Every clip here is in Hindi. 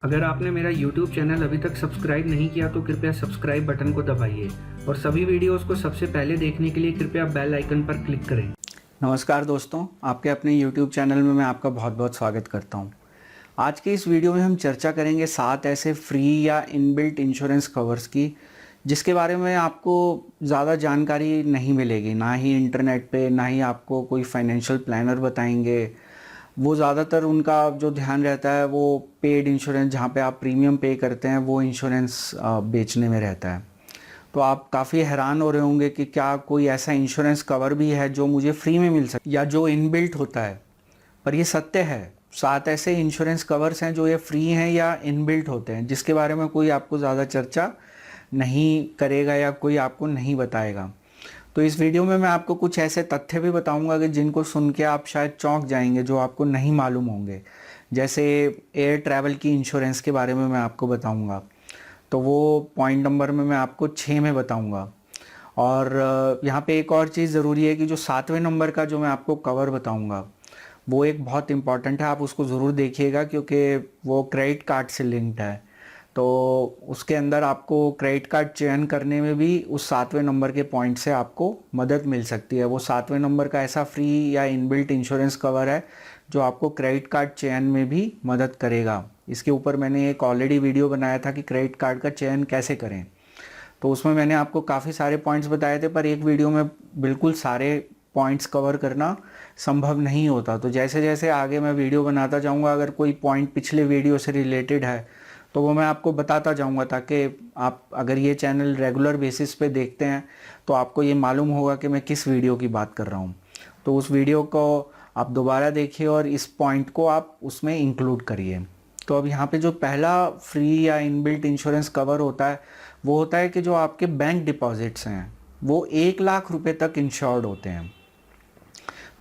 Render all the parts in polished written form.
अगर आपने मेरा YouTube चैनल अभी तक सब्सक्राइब नहीं किया तो कृपया सब्सक्राइब बटन को दबाइए और सभी वीडियोस को सबसे पहले देखने के लिए कृपया बेल आइकन पर क्लिक करें। नमस्कार दोस्तों, आपके अपने YouTube चैनल में मैं आपका बहुत बहुत स्वागत करता हूं। आज के इस वीडियो में हम चर्चा करेंगे 7 ऐसे फ्री या इनबिल्ट इंश्योरेंस कवर्स की जिसके बारे में आपको ज़्यादा जानकारी नहीं मिलेगी, ना ही इंटरनेट पे, ना ही आपको कोई फाइनेंशियल प्लानर बताएंगे। वो ज़्यादातर उनका जो ध्यान रहता है वो पेड इंश्योरेंस, जहाँ पे आप प्रीमियम पे करते हैं, वो इंश्योरेंस बेचने में रहता है। तो आप काफ़ी हैरान हो रहे होंगे कि क्या कोई ऐसा इंश्योरेंस कवर भी है जो मुझे फ्री में मिल सकता या जो इनबिल्ट होता है। पर ये सत्य है, 7 ऐसे इंश्योरेंस कवर्स हैं जो ये फ्री हैं या इनबिल्ट होते हैं, जिसके बारे में कोई आपको ज़्यादा चर्चा नहीं करेगा या कोई आपको नहीं बताएगा। तो इस वीडियो में मैं आपको कुछ ऐसे तथ्य भी बताऊंगा कि जिनको सुन के आप शायद चौंक जाएंगे, जो आपको नहीं मालूम होंगे। जैसे एयर ट्रैवल की इंश्योरेंस के बारे में मैं आपको बताऊंगा, तो वो पॉइंट नंबर में मैं आपको 6 में बताऊंगा। और यहाँ पे एक और चीज़ ज़रूरी है कि जो 7वें नंबर का जो मैं आपको कवर बताऊंगा वो एक बहुत इम्पॉर्टेंट है, आप उसको ज़रूर देखिएगा क्योंकि वो क्रेडिट कार्ड से लिंक्ड है। तो उसके अंदर आपको क्रेडिट कार्ड चयन करने में भी उस 7वें नंबर के पॉइंट से आपको मदद मिल सकती है। वो 7वें नंबर का ऐसा फ्री या इनबिल्ट इंश्योरेंस कवर है जो आपको क्रेडिट कार्ड चयन में भी मदद करेगा। इसके ऊपर मैंने एक ऑलरेडी वीडियो बनाया था कि क्रेडिट कार्ड का चयन कैसे करें, तो उसमें मैंने आपको काफ़ी सारे पॉइंट्स बताए थे, पर एक वीडियो में बिल्कुल सारे पॉइंट्स कवर करना संभव नहीं होता। तो जैसे जैसे आगे मैं वीडियो बनाता जाऊंगा, अगर कोई पॉइंट पिछले वीडियो से रिलेटेड है तो वो मैं आपको बताता जाऊंगा, ताकि आप अगर ये चैनल रेगुलर बेसिस पे देखते हैं तो आपको ये मालूम होगा कि मैं किस वीडियो की बात कर रहा हूँ। तो उस वीडियो को आप दोबारा देखिए और इस पॉइंट को आप उसमें इंक्लूड करिए। तो अब यहाँ पे जो पहला फ्री या इनबिल्ट इंश्योरेंस कवर होता है वो होता है कि जो आपके बैंक डिपॉजिट्स हैं वो 1 लाख रुपए तक इंश्योर्ड होते हैं।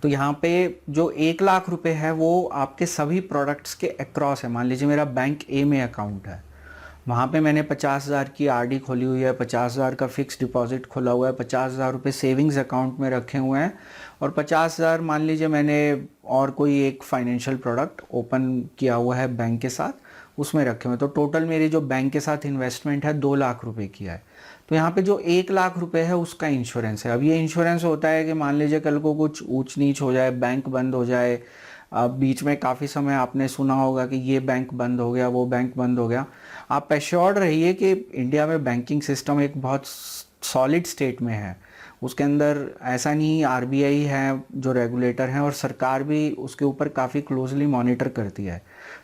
तो यहाँ पे जो 1 लाख रुपए है वो आपके सभी प्रोडक्ट्स के अक्रॉस है। मान लीजिए मेरा बैंक ए में अकाउंट है, वहाँ पे मैंने 50,000 की आरडी खोली हुई है, 50,000 का फिक्स डिपॉजिट खोला हुआ है, 50,000 रुपये सेविंग्स अकाउंट में रखे हुए हैं, और 50,000 मान लीजिए मैंने और कोई एक फाइनेंशियल प्रोडक्ट ओपन किया हुआ है बैंक के साथ, उसमें रखे हुए हैं। तो टोटल मेरी जो बैंक के साथ इन्वेस्टमेंट है 2 लाख रुपए की है। तो यहाँ पे जो 1 लाख रुपए है उसका इंश्योरेंस है। अब ये इंश्योरेंस होता है कि मान लीजिए कल को कुछ ऊंच नीच हो जाए, बैंक बंद हो जाए। अब बीच में काफ़ी समय आपने सुना होगा कि ये बैंक बंद हो गया, वो बैंक बंद हो गया। आप एश्योर्ड रहिए कि इंडिया में बैंकिंग सिस्टम एक बहुत सॉलिड स्टेट में है। उसके अंदर ऐसा नहीं, आरबीआई है जो रेगुलेटर हैं और सरकार भी उसके ऊपर काफ़ी क्लोजली मॉनिटर करती है।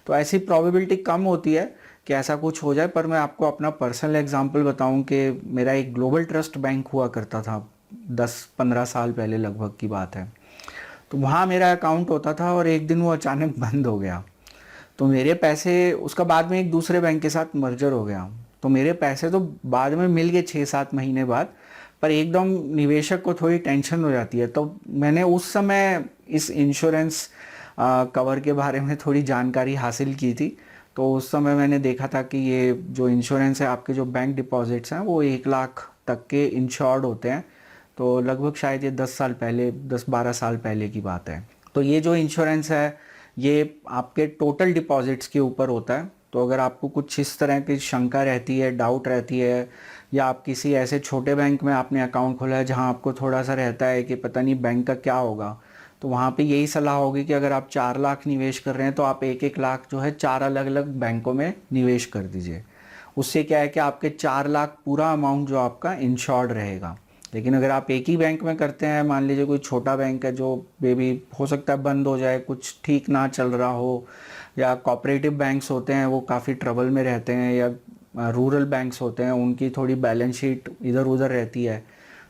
तो ऐसी प्रोबेबिलिटी कम होती है कि ऐसा कुछ हो जाए। पर मैं आपको अपना पर्सनल एग्जांपल बताऊं कि मेरा एक ग्लोबल ट्रस्ट बैंक हुआ करता था 10-15 साल पहले लगभग की बात है। तो वहाँ मेरा अकाउंट होता था और एक दिन वो अचानक बंद हो गया। तो मेरे पैसे, उसका बाद में एक दूसरे बैंक के साथ मर्जर हो गया, तो मेरे पैसे तो बाद में मिल गए 6-7 महीने बाद। पर एकदम निवेशक को थोड़ी टेंशन हो जाती है। तो मैंने उस समय इस इंश्योरेंस कवर के बारे में थोड़ी जानकारी हासिल की थी। तो उस समय मैंने देखा था कि ये जो इंश्योरेंस है, आपके जो बैंक डिपॉजिट्स हैं वो 1 लाख तक के इंश्योर्ड होते हैं। तो लगभग शायद ये 10 साल पहले, 10-12 साल पहले की बात है। तो ये जो इंश्योरेंस है ये आपके टोटल डिपॉजिट्स के ऊपर होता है। तो अगर आपको कुछ इस तरह की शंका रहती है, डाउट रहती है, या आप किसी ऐसे छोटे बैंक में आपने अकाउंट खोला है जहां आपको थोड़ा सा रहता है कि पता नहीं बैंक का क्या होगा, तो वहाँ पे यही सलाह होगी कि अगर आप 4 लाख निवेश कर रहे हैं तो आप 1-1 लाख जो है 4 अलग अलग बैंकों में निवेश कर दीजिए। उससे क्या है कि आपके 4 लाख पूरा अमाउंट जो आपका इंश्योर्ड रहेगा। लेकिन अगर आप एक ही बैंक में करते हैं, मान लीजिए कोई छोटा बैंक है जो बेबी हो सकता है बंद हो जाए, कुछ ठीक ना चल रहा हो, या कोऑपरेटिव बैंक्स होते हैं वो काफ़ी ट्रबल में रहते हैं, या रूरल बैंक्स होते हैं उनकी थोड़ी बैलेंस शीट इधर उधर रहती है,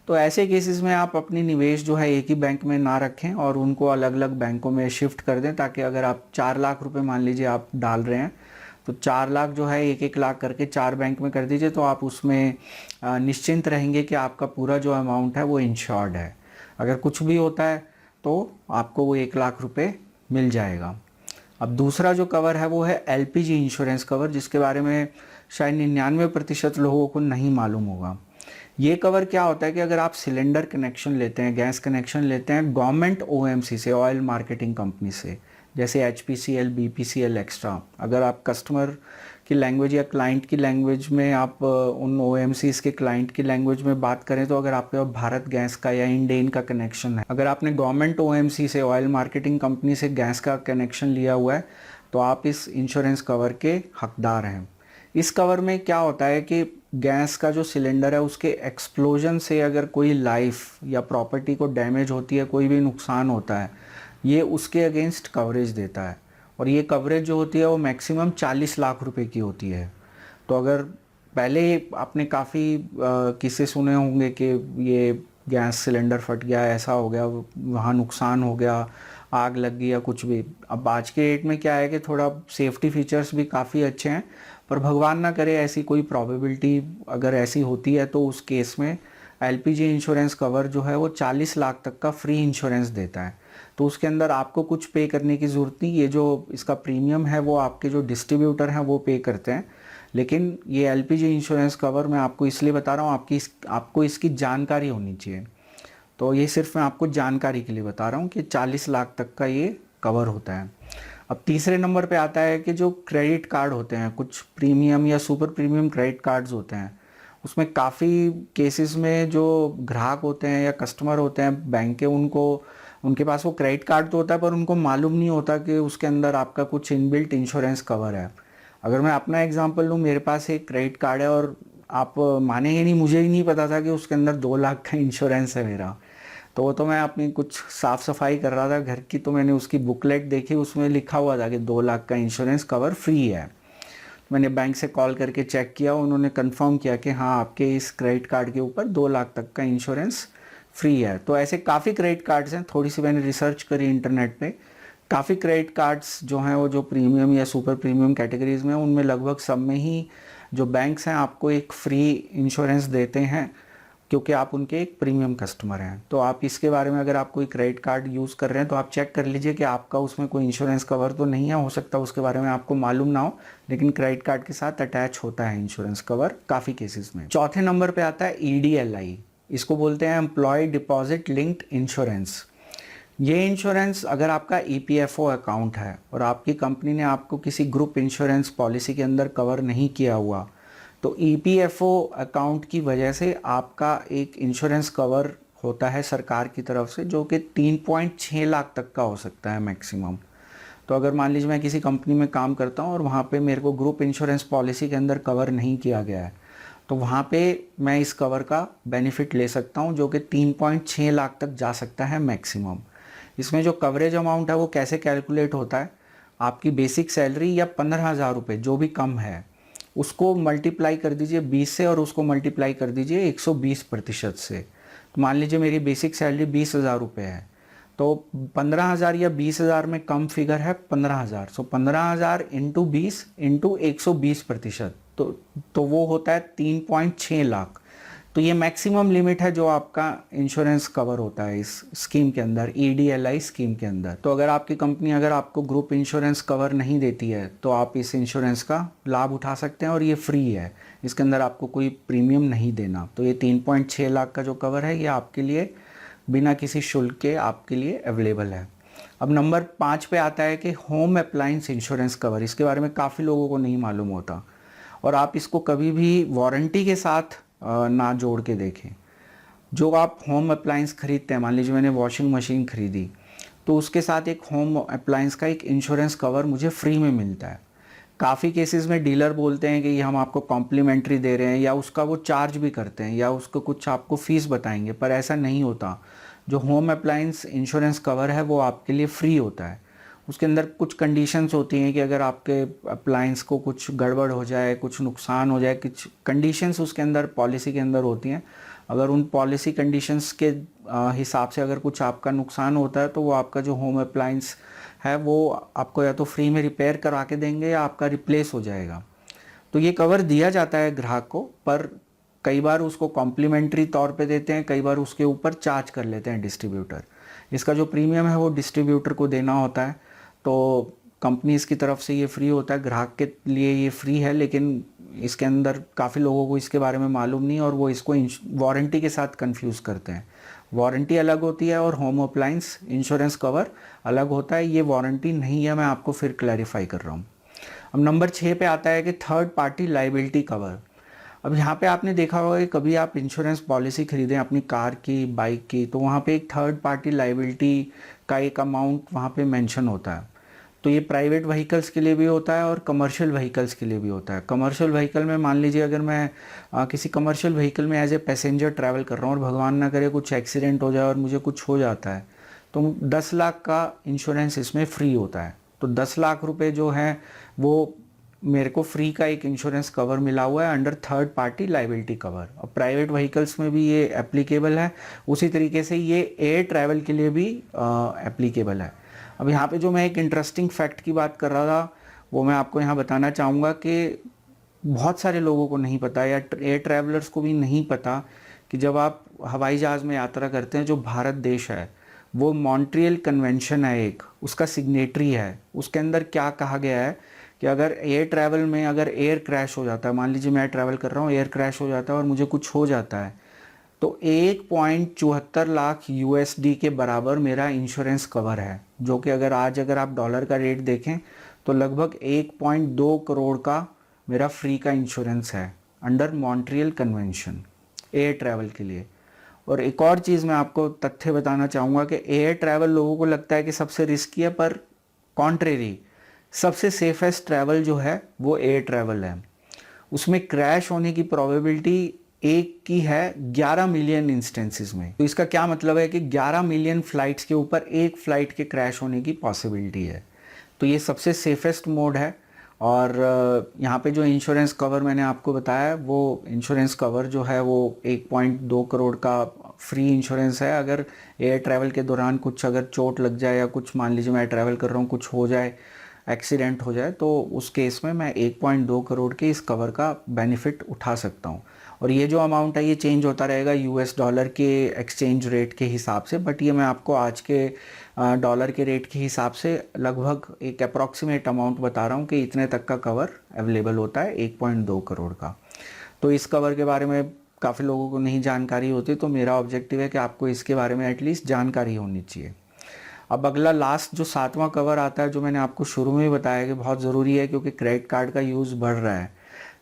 तो ऐसे केसेस में आप अपनी निवेश जो है एक ही बैंक में ना रखें और उनको अलग अलग बैंकों में शिफ्ट कर दें, ताकि अगर आप 4 लाख रुपए मान लीजिए आप डाल रहे हैं तो 4 लाख जो है 1-1 लाख करके 4 बैंक में कर दीजिए। तो आप उसमें निश्चिंत रहेंगे कि आपका पूरा जो अमाउंट है वो इंश्योर्ड है। अगर कुछ भी होता है तो आपको वो 1 लाख रुपए मिल जाएगा। अब दूसरा जो कवर है वो है एलपीजी इंश्योरेंस कवर, जिसके बारे में शायद 99% लोगों को नहीं मालूम होगा। ये कवर क्या होता है कि अगर आप सिलेंडर कनेक्शन लेते हैं, गैस कनेक्शन लेते हैं गवर्नमेंट ओएमसी से, ऑयल मार्केटिंग कंपनी से, जैसे एचपीसीएल, बीपीसीएल एक्स्ट्रा, अगर आप कस्टमर की लैंग्वेज या क्लाइंट की लैंग्वेज में आप उन OMCs के क्लाइंट की लैंग्वेज में बात करें तो अगर आपके पास भारत गैस का या इंडेन का कनेक्शन है, अगर आपने गवर्नमेंट OMC से, ऑयल मार्केटिंग कंपनी से गैस का कनेक्शन लिया हुआ है, तो आप इस इंश्योरेंस कवर के हकदार हैं। इस कवर में क्या होता है कि गैस का जो सिलेंडर है उसके एक्सप्लोजन से अगर कोई लाइफ या प्रॉपर्टी को डैमेज होती है, कोई भी नुकसान होता है, ये उसके अगेंस्ट कवरेज देता है। और ये कवरेज जो होती है वो मैक्सिमम 40 लाख रुपए की होती है। तो अगर पहले आपने काफ़ी किस्से सुने होंगे कि ये गैस सिलेंडर फट गया, ऐसा हो गया, वहाँ नुकसान हो गया, आग लग गई या कुछ भी। अब आज के डेट में क्या है कि थोड़ा सेफ्टी फीचर्स भी काफ़ी अच्छे हैं, पर भगवान ना करे ऐसी कोई प्रॉबिलिटी अगर ऐसी होती है तो उस केस में LPG इंश्योरेंस कवर जो है वो 40 लाख तक का फ्री इंश्योरेंस देता है। तो उसके अंदर आपको कुछ पे करने की ज़रूरत नहीं, ये जो इसका प्रीमियम है वो आपके जो डिस्ट्रीब्यूटर हैं वो पे करते हैं। लेकिन ये LPG इंश्योरेंस कवर मैं आपको इसलिए बता रहा हूँ, आपको इसकी जानकारी होनी चाहिए। तो ये सिर्फ मैं आपको जानकारी के लिए बता रहा हूँ कि 40 लाख तक का ये कवर होता है। अब तीसरे नंबर पे आता है कि जो क्रेडिट कार्ड होते हैं, कुछ प्रीमियम या सुपर प्रीमियम क्रेडिट कार्ड्स होते हैं, उसमें काफ़ी केसेस में जो ग्राहक होते हैं या कस्टमर होते हैं बैंक के, उनके पास वो क्रेडिट कार्ड तो होता है पर उनको मालूम नहीं होता कि उसके अंदर आपका कुछ इनबिल्ट इंश्योरेंस कवर है। अगर मैं अपना एग्जांपल लूँ, मेरे पास एक क्रेडिट कार्ड है और आप मानेंगे नहीं, मुझे ही नहीं पता था कि उसके अंदर 2 लाख का इंश्योरेंस है मेरा। तो वो तो मैं अपनी कुछ साफ़ सफाई कर रहा था घर की, तो मैंने उसकी बुकलेट देखी, उसमें लिखा हुआ था कि 2 लाख का इंश्योरेंस कवर फ्री है। मैंने बैंक से कॉल करके चेक किया, उन्होंने कंफर्म किया कि हाँ आपके इस क्रेडिट कार्ड के ऊपर 2 लाख तक का इंश्योरेंस फ्री है। तो ऐसे काफ़ी क्रेडिट कार्ड्स हैं, थोड़ी सी मैंने रिसर्च करी इंटरनेट पे, काफ़ी क्रेडिट कार्ड्स जो हैं वो जो प्रीमियम या सुपर प्रीमियम कैटेगरीज में, उनमें लगभग सब में ही जो बैंक्स हैं आपको एक फ्री इंश्योरेंस देते हैं, क्योंकि आप उनके एक प्रीमियम कस्टमर हैं। तो आप इसके बारे में, अगर आप कोई क्रेडिट कार्ड यूज़ कर रहे हैं तो आप चेक कर लीजिए कि आपका उसमें कोई इंश्योरेंस कवर तो नहीं है। हो सकता है उसके बारे में आपको मालूम ना हो, लेकिन क्रेडिट कार्ड के साथ अटैच होता है इंश्योरेंस कवर काफ़ी केसेस में। चौथे नंबर पे आता है EDLI, इसको बोलते हैं एम्प्लॉय डिपॉजिट लिंक्ड इंश्योरेंस। ये इंश्योरेंस अगर आपका EPFO अकाउंट है और आपकी कंपनी ने आपको किसी ग्रुप इंश्योरेंस पॉलिसी के अंदर कवर नहीं किया हुआ, तो EPFO अकाउंट की वजह से आपका एक इंश्योरेंस कवर होता है सरकार की तरफ से, जो कि 3.6 लाख तक का हो सकता है मैक्सिमम। तो अगर मान लीजिए मैं किसी कंपनी में काम करता हूँ और वहाँ पे मेरे को ग्रुप इंश्योरेंस पॉलिसी के अंदर कवर नहीं किया गया है, तो वहाँ पे मैं इस कवर का बेनिफिट ले सकता हूँ, जो कि 3.6 लाख तक जा सकता है मैक्सिमम। इसमें जो कवरेज अमाउंट है वो कैसे कैलकुलेट होता है, आपकी बेसिक सैलरी या 15,000 रुपये जो भी कम है उसको मल्टीप्लाई कर दीजिए 20 से, और उसको मल्टीप्लाई कर दीजिए 120% से। तो मान लीजिए मेरी बेसिक सैलरी 20,000 रुपये है, तो 15,000 या 20,000 में कम फिगर है 15,000, सो 15,000 इंटू 20 इंटू 120%, तो वो होता है 3.6 लाख। तो ये मैक्सिमम लिमिट है जो आपका इंश्योरेंस कवर होता है इस स्कीम के अंदर, EDLI स्कीम के अंदर। तो अगर आपकी कंपनी अगर आपको ग्रुप इंश्योरेंस कवर नहीं देती है तो आप इस इंश्योरेंस का लाभ उठा सकते हैं, और ये फ्री है, इसके अंदर आपको कोई प्रीमियम नहीं देना। तो ये 3.6 लाख का जो कवर है ये आपके लिए बिना किसी शुल्क के आपके लिए अवेलेबल है। अब नंबर 5 पे आता है कि होम अप्लायंस इंश्योरेंस कवर। इसके बारे में काफ़ी लोगों को नहीं मालूम होता, और आप इसको कभी भी वारंटी के साथ ना जोड़ के देखें। जो आप होम अप्लायंस खरीदते हैं, मान लीजिए मैंने वॉशिंग मशीन खरीदी, तो उसके साथ एक होम अप्लायंस का एक इंश्योरेंस कवर मुझे फ्री में मिलता है। काफ़ी केसेस में डीलर बोलते हैं कि ये हम आपको कॉम्प्लीमेंट्री दे रहे हैं, या उसका वो चार्ज भी करते हैं, या उसको कुछ आपको फ़ीस बताएंगे, पर ऐसा नहीं होता। जो होम अप्लायंस इंश्योरेंस कवर है वो आपके लिए फ्री होता है। उसके अंदर कुछ कंडीशंस होती हैं कि अगर आपके अप्लायंस को कुछ गड़बड़ हो जाए, कुछ नुकसान हो जाए, कुछ कंडीशंस उसके अंदर पॉलिसी के अंदर होती हैं। अगर उन पॉलिसी कंडीशंस के हिसाब से अगर कुछ आपका नुकसान होता है, तो वो आपका जो होम अप्लायंस है वो आपको या तो फ्री में रिपेयर करा के देंगे या आपका रिप्लेस हो जाएगा। तो ये कवर दिया जाता है ग्राहक को, पर कई बार उसको कॉम्प्लीमेंट्री तौर पे देते हैं, कई बार उसके ऊपर चार्ज कर लेते हैं डिस्ट्रीब्यूटर। इसका जो प्रीमियम है वो डिस्ट्रीब्यूटर को देना होता है। तो कंपनीज की तरफ से ये फ्री होता है, ग्राहक के लिए ये फ्री है, लेकिन इसके अंदर काफ़ी लोगों को इसके बारे में मालूम नहीं, और वो इसको वारंटी के साथ कंफ्यूज करते हैं। वारंटी अलग होती है और होम अप्लायंस इंश्योरेंस कवर अलग होता है। ये वारंटी नहीं है, मैं आपको फिर क्लैरिफाई कर रहा हूँ। अब नंबर 6 पे आता है कि थर्ड पार्टी लाइबिलिटी कवर। अब यहाँ पे आपने देखा होगा कि कभी आप इंश्योरेंस पॉलिसी खरीदें अपनी कार की, बाइक की, तो वहाँ पे एक थर्ड पार्टी लाइबिलिटी का एक अमाउंट वहाँ पे मेंशन होता है। तो ये प्राइवेट व्हीकल्स के लिए भी होता है और कमर्शियल व्हीकल्स के लिए भी होता है। कमर्शियल व्हीकल में मान लीजिए अगर मैं किसी कमर्शियल व्हीकल में एज ए पैसेंजर ट्रैवल कर रहा हूँ और भगवान ना करे कुछ एक्सीडेंट हो जाए और मुझे कुछ हो जाता है, तो 10 लाख का इंश्योरेंस इसमें फ्री होता है। तो 10 लाख रुपए जो है वो मेरे को फ्री का एक इंश्योरेंस कवर मिला हुआ है under third party liability cover. और प्राइवेट व्हीकल्स में भी ये एप्लीकेबल है, उसी तरीके से ये एयर ट्रैवल के लिए भी एप्लीकेबल है। अब यहाँ पे जो मैं एक इंटरेस्टिंग फैक्ट की बात कर रहा था वो मैं आपको यहाँ बताना चाहूँगा कि बहुत सारे लोगों को नहीं पता या एयर ट्रैवलर्स को भी नहीं पता कि जब आप हवाई जहाज़ में यात्रा करते हैं, जो भारत देश है वो मॉन्ट्रियल कन्वेंशन है एक, उसका सिग्नेटरी है। उसके अंदर क्या कहा गया है कि अगर एयर ट्रैवल में अगर एयर क्रैश हो जाता है, मान लीजिए मैं ट्रैवल कर रहा हूँ, एयर क्रैश हो जाता है और मुझे कुछ हो जाता है, तो 1.74 लाख यूएसडी के बराबर मेरा इंश्योरेंस कवर है, जो कि अगर आप डॉलर का रेट देखें तो लगभग 1.2 करोड़ का मेरा फ्री का इंश्योरेंस है under Montreal convention air travel के लिए। और एक और चीज़ मैं आपको तथ्य बताना चाहूँगा कि एयर ट्रैवल लोगों को लगता है कि सबसे रिस्की है, पर कॉन्ट्रेरी सबसे सेफेस्ट ट्रैवल जो है वो एयर ट्रैवल है। उसमें क्रैश होने की प्रोबेबिलिटी एक की है 11 मिलियन इंस्टेंसेस में। तो इसका क्या मतलब है कि 11 मिलियन फ्लाइट्स के ऊपर एक फ्लाइट के क्रैश होने की पॉसिबिलिटी है। तो ये सबसे सेफेस्ट मोड है। और यहाँ पे जो इंश्योरेंस कवर मैंने आपको बताया, वो इंश्योरेंस कवर जो है वो 1.2 करोड़ का फ्री इंश्योरेंस है। अगर एयर ट्रैवल के दौरान कुछ अगर चोट लग जाए या कुछ, मान लीजिए मैं ट्रैवल कर रहा हूँ, कुछ हो जाए, एक्सीडेंट हो जाए, तो उस केस में मैं 1.2 करोड़ के इस कवर का बेनिफिट उठा सकता हूँ। और ये जो अमाउंट है ये चेंज होता रहेगा यूएस डॉलर के एक्सचेंज रेट के हिसाब से, बट ये मैं आपको आज के डॉलर के रेट के हिसाब से लगभग एक अप्रॉक्सीमेट अमाउंट बता रहा हूँ कि इतने तक का कवर अवेलेबल होता है 1.2 करोड़ का। तो इस कवर के बारे में काफ़ी लोगों को नहीं जानकारी होती, तो मेरा ऑब्जेक्टिव है कि आपको इसके बारे में एटलीस्ट जानकारी होनी चाहिए। अब अगला लास्ट जो 7वां कवर आता है, जो मैंने आपको शुरू में ही बताया कि बहुत ज़रूरी है क्योंकि क्रेडिट कार्ड का यूज़ बढ़ रहा है,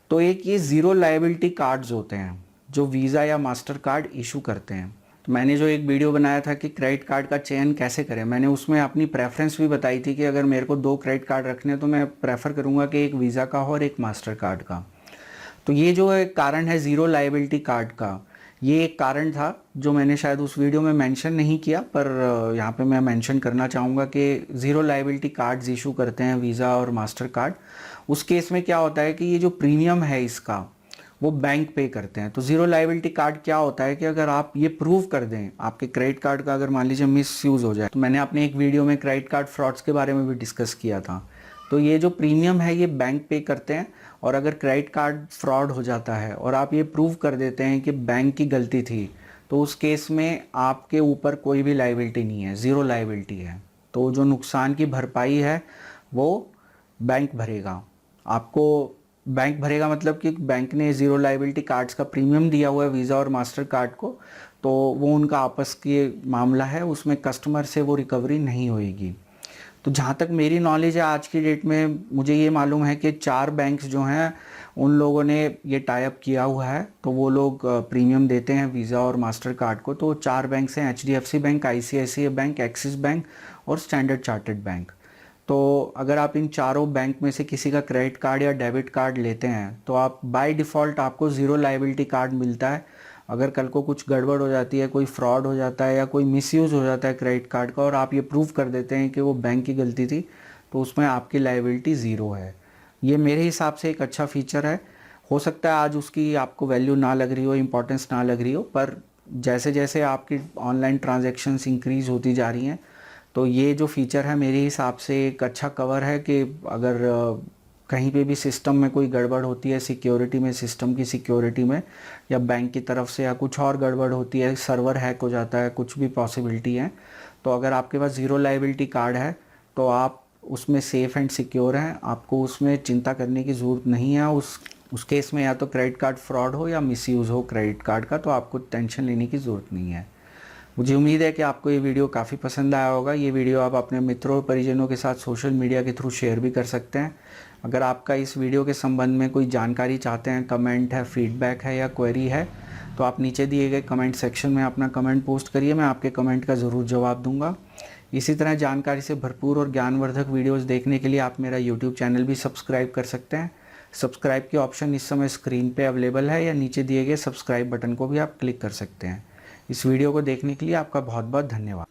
तो एक ये ज़ीरो लायबिलिटी कार्ड्स होते हैं जो वीज़ा या मास्टर कार्ड इशू करते हैं। तो मैंने जो एक वीडियो बनाया था कि क्रेडिट कार्ड का चयन कैसे करें, मैंने उसमें अपनी प्रेफरेंस भी बताई थी कि अगर मेरे को 2 क्रेडिट कार्ड रखने हैं तो मैं प्रेफर करूँगा कि एक वीज़ा का हो और एक मास्टर कार्ड का। तो ये जो एक कारण है ज़ीरो लायबिलिटी कार्ड का, ये एक कारण था जो मैंने शायद उस वीडियो में मेंशन नहीं किया, पर यहाँ पे मैं मेंशन करना चाहूँगा कि ज़ीरो लायबिलिटी कार्ड्स इशू करते हैं वीज़ा और मास्टर कार्ड। उस केस में क्या होता है कि ये जो प्रीमियम है इसका वो बैंक पे करते हैं। तो ज़ीरो लायबिलिटी कार्ड क्या होता है कि अगर आप ये प्रूव कर दें आपके क्रेडिट कार्ड का अगर मान लीजिए मिस यूज़ हो जाए, तो मैंने अपने एक वीडियो में क्रेडिट कार्ड फ्रॉड्स के बारे में भी डिस्कस किया था। तो ये जो प्रीमियम है ये बैंक पे करते हैं, और अगर क्रेडिट कार्ड फ्रॉड हो जाता है और आप ये प्रूव कर देते हैं कि बैंक की गलती थी, तो उस केस में आपके ऊपर कोई भी लायबिलिटी नहीं है, ज़ीरो लायबिलिटी है। तो जो नुकसान की भरपाई है वो बैंक भरेगा। आपको बैंक भरेगा मतलब कि बैंक ने ज़ीरो लायबिलिटी कार्ड्स का प्रीमियम दिया हुआ है वीज़ा और मास्टर कार्ड को, तो वो उनका आपस के मामला है, उसमें कस्टमर से वो रिकवरी नहीं होएगी। तो जहाँ तक मेरी नॉलेज है आज की डेट में मुझे ये मालूम है कि 4 बैंक्स जो हैं उन लोगों ने ये टाई अप किया हुआ है, तो वो लोग प्रीमियम देते हैं वीज़ा और मास्टर कार्ड को। तो 4 बैंक्स हैं, HDFC bank, ICICI bank, axis bank और स्टैंडर्ड चार्टर्ड बैंक। तो अगर आप इन चारों बैंक में से किसी का क्रेडिट कार्ड या डेबिट कार्ड लेते हैं तो आप बाय डिफ़ॉल्ट आपको ज़ीरो लायबिलिटी कार्ड मिलता है। अगर कल को कुछ गड़बड़ हो जाती है, कोई फ्रॉड हो जाता है या कोई मिसयूज़ हो जाता है क्रेडिट कार्ड का, और आप ये प्रूव कर देते हैं कि वो बैंक की गलती थी, तो उसमें आपकी लायबिलिटी ज़ीरो है। ये मेरे हिसाब से एक अच्छा फीचर है। हो सकता है आज उसकी आपको वैल्यू ना लग रही हो, इम्पोर्टेंस ना लग रही हो, पर जैसे जैसे आपकी ऑनलाइन ट्रांजैक्शंस इंक्रीज़ होती जा रही हैं, तो ये जो फीचर है मेरे हिसाब से एक अच्छा कवर है कि अगर कहीं पे भी सिस्टम में कोई गड़बड़ होती है, सिक्योरिटी में, सिस्टम की सिक्योरिटी में, या बैंक की तरफ से या कुछ और गड़बड़ होती है, सर्वर हैक हो जाता है, कुछ भी पॉसिबिलिटी है, तो अगर आपके पास ज़ीरो लायबिलिटी कार्ड है तो आप उसमें सेफ़ एंड सिक्योर हैं, आपको उसमें चिंता करने की ज़रूरत नहीं है। उस केस में या तो क्रेडिट कार्ड फ्रॉड हो या मिसयूज़ हो क्रेडिट कार्ड का, तो आपको टेंशन लेने की ज़रूरत नहीं है। मुझे उम्मीद है कि आपको ये वीडियो काफ़ी पसंद आया होगा। ये वीडियो आप अपने मित्रों और परिजनों के साथ सोशल मीडिया के थ्रू शेयर भी कर सकते हैं। अगर आपका इस वीडियो के संबंध में कोई जानकारी चाहते हैं, कमेंट है, फीडबैक है या क्वेरी है, तो आप नीचे दिए गए कमेंट सेक्शन में अपना कमेंट पोस्ट करिए, मैं आपके कमेंट का ज़रूर जवाब दूंगा। इसी तरह जानकारी से भरपूर और ज्ञानवर्धक वीडियोस देखने के लिए आप मेरा यूट्यूब चैनल भी सब्सक्राइब कर सकते हैं। सब्सक्राइब के ऑप्शन इस समय स्क्रीन पे अवेलेबल है या नीचे दिए गए सब्सक्राइब बटन को भी आप क्लिक कर सकते हैं। इस वीडियो को देखने के लिए आपका बहुत बहुत धन्यवाद।